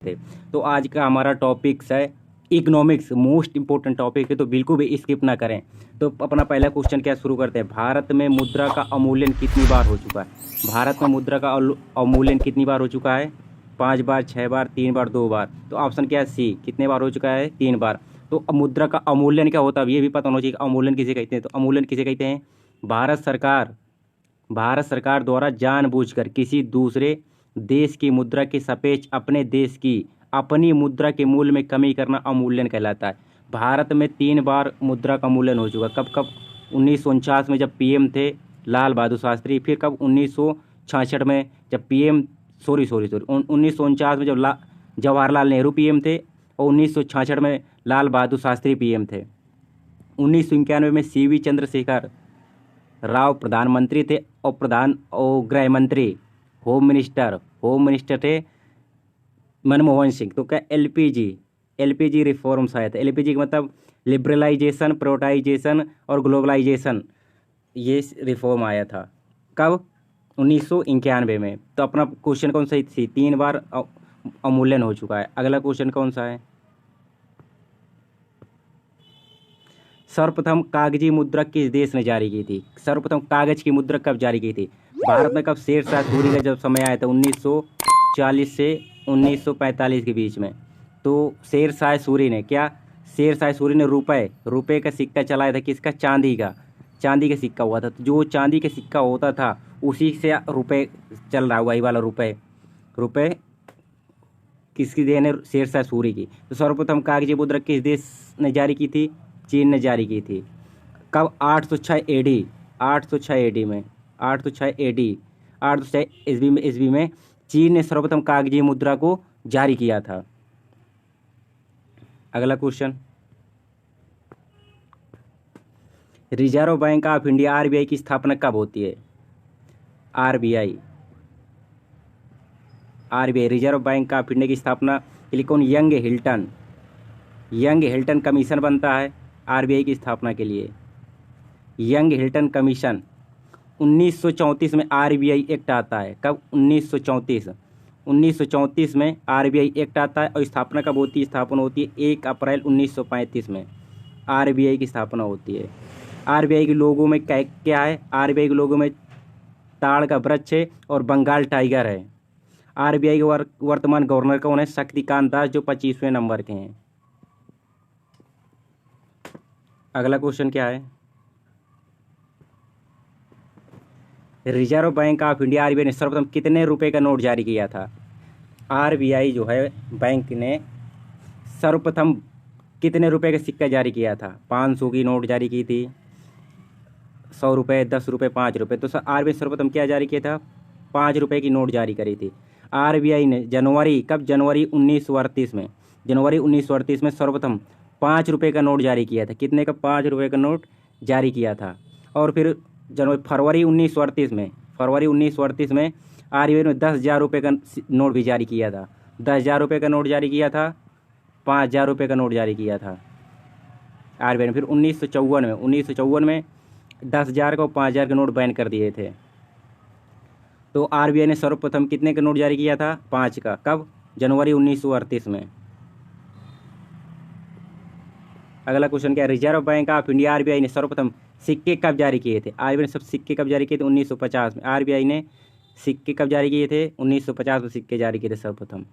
थे। तो आज का हमारा टॉपिक्स है इकोनॉमिक्स, मोस्ट इंपॉर्टेंट टॉपिक है, तो बिल्कुल भी स्किप ना करें। तो अपना पहला क्वेश्चन क्या शुरू करते हैं, भारत में मुद्रा का अवमूल्यन कितनी बार हो चुका है? भारत में मुद्रा का अवमूल्यन कितनी बार हो चुका है? 5 बार, 6 बार, 3 बार, 2 बार। तो ऑप्शन क्या है? सी। कितने बार हो चुका है? 3 बार। तो मुद्रा का अवमूल्यन क्या होता है, अब ये भी पता होना चाहिए कि अवमूल्यन किसे कहते हैं। तो अवमूल्यन किसे कहते हैं? भारत सरकार द्वारा जानबूझकर किसी दूसरे देश की मुद्रा के सापेक्ष अपने देश की अपनी मुद्रा के मूल्य में कमी करना अवमूल्यन कहलाता है। भारत में 3 बार मुद्रा का मूल्यन हो चुका। कब कब? 1949 में जब पीएम थे लाल बहादुर शास्त्री, फिर कब? 1966 में जब पीएम, सॉरी 1949 में जब जवाहरलाल नेहरू पीएम थे, और 1966 में लाल बहादुर शास्त्री पीएम थे। 1991 में सीवी चंद्रशेखर राव प्रधानमंत्री थे, और गृह मंत्री, होम मिनिस्टर थे मनमोहन सिंह। तो क्या? एलपीजी रिफॉर्म्स आया था। एलपीजी का मतलब लिबरलाइजेशन, प्राइवेटाइजेशन और ग्लोबलाइजेशन, ये रिफॉर्म आया था। कब? 1991 में। तो अपना क्वेश्चन कौन सा थी? 3 बार अवमूल्यन हो चुका है। अगला क्वेश्चन कौन सा है? सर्वप्रथम कागजी मुद्रा किस देश ने जारी की थी? सर्वप्रथम कागज की मुद्रा कब जारी की थी? भारत में कब? शेरशाह सूरी का जब समय आया था 1940 से 1945 के बीच में। तो शेरशाह सूरी ने क्या? शेरशाह सूरी ने रुपए का सिक्का चलाया था। किसका? चांदी का सिक्का हुआ था। तो जो चांदी का सिक्का होता था उसी से रुपए चल रहा हुआ, ये वाला रुपए किसकी देन है? शेरशाह सूरी की। तो सर्वप्रथम कागजी मुद्रा किस देश ने जारी की थी? चीन ने जारी की थी। कब? 806 एडी, 806 एडी में, 806 ईस्वी में चीन ने सर्वप्रथम कागजी मुद्रा को जारी किया था। अगला question, reserve bank of India RBI की स्थापना कब होती है? RBI reserve bank of India की स्थापना के लिए कौन? यंग हिल्टन कमीशन बनता है आरबीआई की स्थापना के लिए। Young Hilton commission. 1934 में आरबीआई एक्ट आता है। कब? 1934 में आरबीआई एक्ट आता है। और स्थापना कब होती है? स्थापना होती है 1 अप्रैल 1935 में आरबीआई की स्थापना होती है। आरबीआई के लोगों में क्या है? आरबीआई के लोगों में ताड़ का वृक्ष है और बंगाल टाइगर है। आरबीआई के वर्तमान गवर्नर कौन है? शक्तिकांत दास, जो 25वें नंबर के हैं। अगला क्वेश्चन क्या है? Reserve bank of India RBI ने सर्वप्रथम कितने रुपए का नोट जारी किया था? आरबीआई जो है बैंक ने सर्वप्रथम कितने रुपए का सिक्का जारी किया था? 500 की नोट जारी की थी, 100 रुपये, 10 रुपये, 5 रुपये। तो आरबीआई सर्वप्रथम क्या जारी किया था? 5 रुपये की नोट जारी करी थी। आरबीआई ने जनवरी 1938 में सर्वप्रथम 5 रुपये का नोट जारी किया था। कितने का? 5 रुपये का नोट जारी किया था। और फिर फरवरी 1938 में आरबीआई ने 10,000 रुपये का नोट भी जारी किया था। 10,000 रुपये का नोट जारी किया था, 5,000 रुपये का नोट जारी किया था आरबीआई ने। फिर 1954 में 10,000 का और 5,000 के नोट बैन कर दिए थे। तो आरबीआई ने सर्वप्रथम कितने का नोट जारी किया था? 5 का। कब? जनवरी 1938 में। अगला क्वेश्चन क्या है? Reserve bank of India RBI ने सर्वप्रथम सिक्के कब जारी किए थे? आरबीआई ने सब सिक्के कब जारी किए थे? 1950 में। आरबीआई ने सिक्के कब जारी किए थे? 1950 में सिक्के जारी किए थे सर्वप्रथम।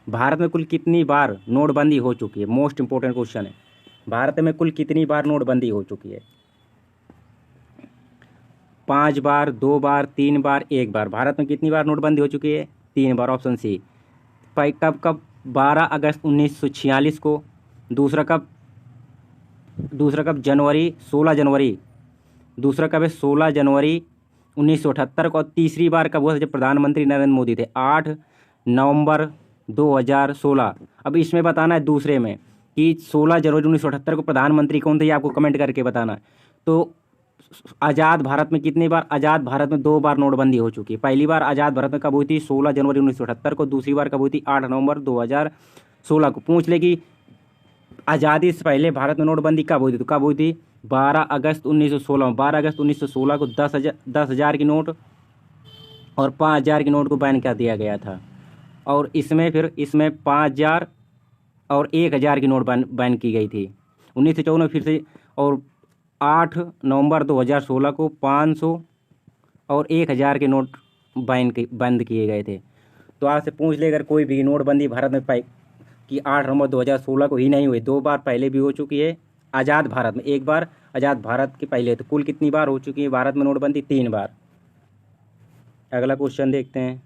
भारत में कुल कितनी बार नोटबंदी हो चुकी है? मोस्ट इंपोर्टेंट क्वेश्चन है। भारत में कुल कितनी बार नोटबंदी हो चुकी है? 5 बार, 2 बार, 3 बार, 1 बार। भारत में कितनी बार नोटबंदी हो चुकी है? 3 बार। Option C. कब? 12 अगस्त 1946 को। दूसरा कब? 16 जनवरी। दूसरा कब है? 16 जनवरी 1978 को। और तीसरी बार कब हुआ? जब प्रधानमंत्री नरेंद्र मोदी थे, 8 नवंबर 2016। अब इसमें बताना है दूसरे में कि 16 जनवरी 1978 को प्रधानमंत्री कौन थे, ये आपको कमेंट करके बताना है। तो आज़ाद भारत में कितनी बार? आज़ाद भारत में 2 बार नोटबंदी हो चुकी है। पहली बार आज़ाद भारत में कब हुई थी? 16 जनवरी 1978 को। दूसरी बार कब हुई थी? 8 नवंबर 2016 को। पूछ ले कि आज़ादी से पहले भारत में नोटबंदी कब हुई थी? तो कब हुई थी? 12 अगस्त 1916 में। 12 अगस्त 1916 को 10,000 की नोट और 5,000 के नोट को बैन कर दिया गया था। और इसमें 5,000 और 1,000 की नोट बैन की गई थी 1954 में फिर से। और 8 नवंबर 2016 को 500 और 1,000 के नोट बंद किए गए थे। तो आपसे पूछ ले, अगर कोई भी नोटबंदी भारत में पाई कि 8 नवंबर 2016 को ही नहीं हुई, 2 बार पहले भी हो चुकी है आज़ाद भारत में, 1 बार आज़ाद भारत के पहले। तो कुल कितनी बार हो चुकी है भारत में नोटबंदी? 3 बार। अगला क्वेश्चन देखते हैं।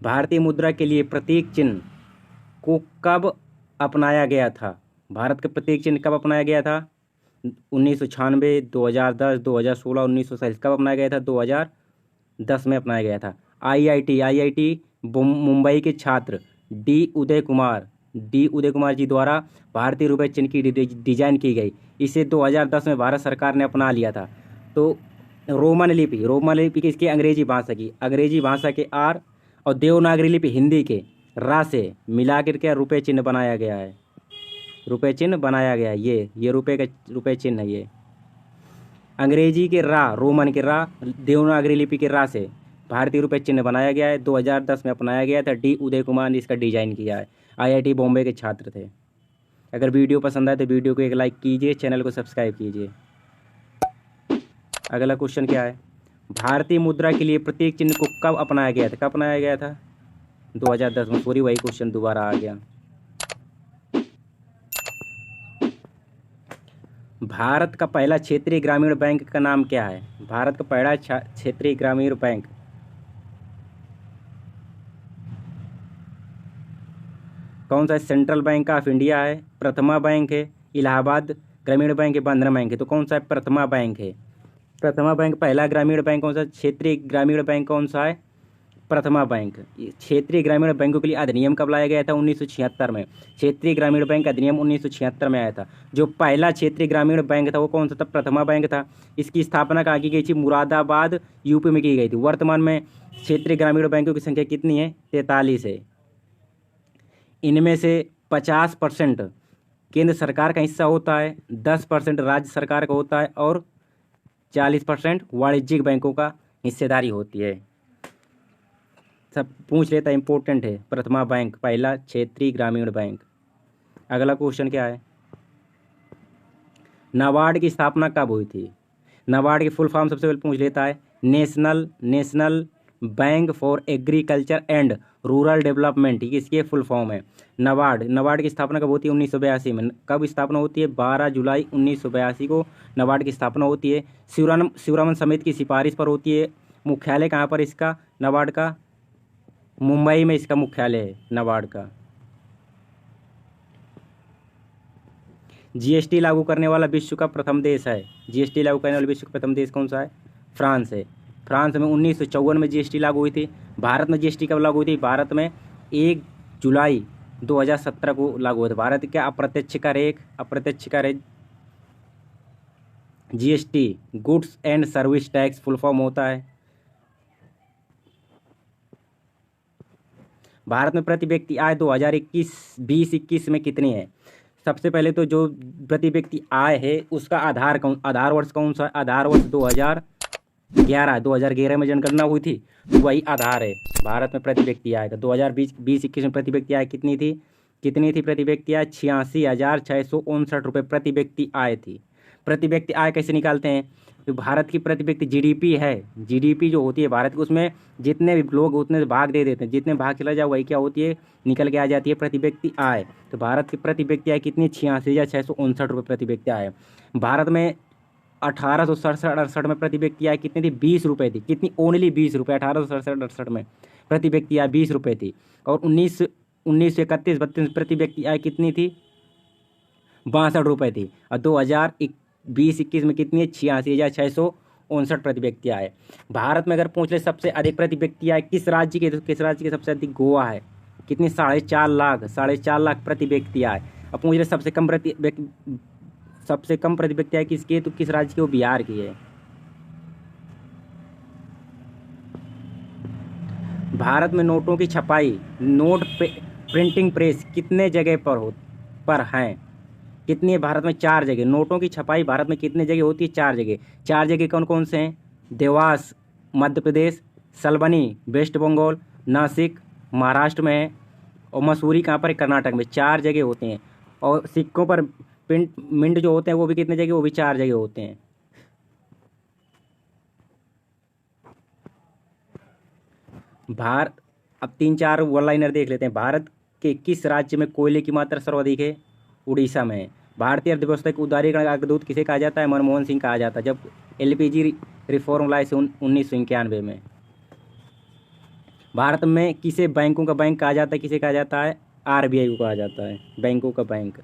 भारतीय मुद्रा के लिए प्रतीक चिन्ह को कब अपनाया गया था? भारत का प्रतीक चिन्ह कब अपनाया गया था? 1996, 2010, 2016, 1947। कब अपनाया गया था? 2010 में अपनाया गया था। आईआईटी मुंबई के छात्र डी उदय कुमार जी द्वारा भारतीय रुपये चिन्ह की डिजाइन की गई। इसे 2010 में भारत सरकार ने अपना लिया था। तो रोमन लिपि किसकी? अंग्रेजी भाषा के आर और देवनागरी लिपि हिंदी के रा से मिला करके रुपये चिन्ह बनाया गया है। ये रुपये चिन्ह है। ये अंग्रेजी के रा, रोमन के रा, देवनागरी लिपि के रा से भारतीय रुपये चिन्ह बनाया गया है। 2010 में अपनाया गया था। डी उदय कुमार ने इसका डिजाइन किया है। आईआईटी बॉम्बे के छात्र थे। अगर वीडियो पसंद आए तो वीडियो को एक लाइक कीजिए, चैनल को सब्सक्राइब कीजिए। अगला क्वेश्चन क्या है? भारतीय मुद्रा के लिए प्रतीक चिन्ह को कब अपनाया गया था? 2010 में। पूरी वही क्वेश्चन दोबारा आ गया। भारत का पहला क्षेत्रीय ग्रामीण बैंक का नाम क्या है? भारत का पहला क्षेत्रीय ग्रामीण बैंक कौन सा है? सेंट्रल बैंक ऑफ इंडिया है, प्रथमा बैंक है, इलाहाबाद ग्रामीण बैंक है, बंधन बैंक है। तो कौन सा है? प्रथमा बैंक है। प्रथमा बैंक पहला ग्रामीण बैंक कौन सा? क्षेत्रीय ग्रामीण बैंक कौन सा है? प्रथमा बैंक। क्षेत्रीय ग्रामीण बैंकों के लिए अधिनियम कब लाया गया था? 1976 में। क्षेत्रीय ग्रामीण बैंक अधिनियम 1976 में आया था। जो पहला क्षेत्रीय ग्रामीण बैंक था वो कौन सा था? प्रथमा बैंक था। इसकी स्थापना कहाँ की गई थी? मुरादाबाद यूपी में की गई थी। वर्तमान में क्षेत्रीय ग्रामीण बैंकों की संख्या कितनी है? 43 है। इनमें से 50% केंद्र सरकार का हिस्सा होता है, 10% राज्य सरकार का होता है और 40% वाणिज्यिक बैंकों का हिस्सेदारी होती है। सब पूछ लेता है, इंपॉर्टेंट है। प्रथमा बैंक पहला क्षेत्रीय ग्रामीण बैंक। अगला क्वेश्चन क्या है? नाबार्ड की स्थापना कब हुई थी? नाबार्ड की फुल फॉर्म सबसे पहले पूछ लेता है। National bank for agriculture and rural development, ये इसकी फुल फॉर्म है। नाबार्ड की स्थापना कब होती है? 1982 में। कब स्थापना होती है? 12 जुलाई 1982 को नाबार्ड की स्थापना होती है। शिवरामन समिति की सिफारिश पर होती है। मुख्यालय कहाँ पर इसका? नाबार्ड का मुंबई में इसका मुख्यालय है नाबार्ड का। जीएसटी लागू करने वाला विश्व का प्रथम देश है। जीएसटी लागू करने वाला विश्व का प्रथम देश कौन सा है? फ्रांस है। फ्रांस में 1954 में जीएसटी लागू हुई थी। भारत में जीएसटी कब लागू हुई थी? भारत में 1 जुलाई 2017 को लागू हुआ था। भारत का अप्रत्यक्ष कर है GST, goods and service tax full form होता है। भारत में प्रति व्यक्ति आय 2021 में कितनी है? सबसे पहले तो जो प्रति व्यक्ति आय है उसका आधार वर्ष कौन सा? आधार वर्ष 2011 में जनगणना हुई थी, तो वही आधार है भारत में प्रति व्यक्ति आय का। 2020-21 में प्रति व्यक्ति आय कितनी थी? प्रति व्यक्ति आय 86,659 रुपये प्रति व्यक्ति आय थी। प्रति व्यक्ति आय कैसे निकालते हैं? तो भारत की प्रति व्यक्ति जीडीपी है, जीडीपी जो होती है भारत की, उसमें जितने भी लोग उतने भाग दे देते हैं, जितने भाग चला जाए वही क्या होती है? निकल के आ जाती है प्रति व्यक्ति आय। तो भारत की प्रति व्यक्ति आय कितनी? 86,659 रुपये प्रति व्यक्ति आय। भारत में 1867-68 में प्रति व्यक्ति आय कितनी थी? 20 रुपये थी। कितनी? ओनली 20 रुपये। 1867-68 में प्रति व्यक्ति आय 20 रुपये थी। और 1931-32 में प्रति व्यक्ति आय कितनी थी? 62 रुपये थी। और 2020-21 में कितनी है? 86,659 प्रति व्यक्ति आय। भारत में अगर पूछ ले सबसे अधिक प्रति व्यक्ति आय किस राज्य की, तो किस राज्य की सबसे अधिक? गोवा है। कितनी? 4.5 लाख प्रति व्यक्ति आय। अब पूछ ले सबसे कम प्रति व्यक्ति आय किसकी है, तो किस राज्य की? वो बिहार की है। भारत में नोटों की छपाई, प्रिंटिंग प्रेस कितने जगह पर हैं? कितनी है? भारत में 4 जगह। नोटों की छपाई भारत में कितने जगह होती है? 4 जगह। 4 जगह कौन कौन से हैं? देवास मध्य प्रदेश, सलबनी वेस्ट बंगाल, नासिक महाराष्ट्र में है और मसूरी कहाँ पर है? कर्नाटक में। 4 जगह होते हैं। और सिक्कों पर पिंट मिंट जो होते हैं वो भी कितने जगह? वो भी 4 जगह होते हैं। भारत, अब 3-4 वन लाइनर देख लेते हैं। भारत के किस राज्य में कोयले की मात्रा सर्वाधिक है? उड़ीसा में है। भारतीय अर्थव्यवस्था के उदारीकरण का अग्रदूत किसे कहा जाता है? मनमोहन सिंह कहा जाता है, जब एलपीजी रिफॉर्म लाए थे 1991 में। भारत में किसे बैंकों का बैंक कहा जाता है? किसे कहा जाता है? आरबीआई को कहा जाता है बैंकों का बैंक।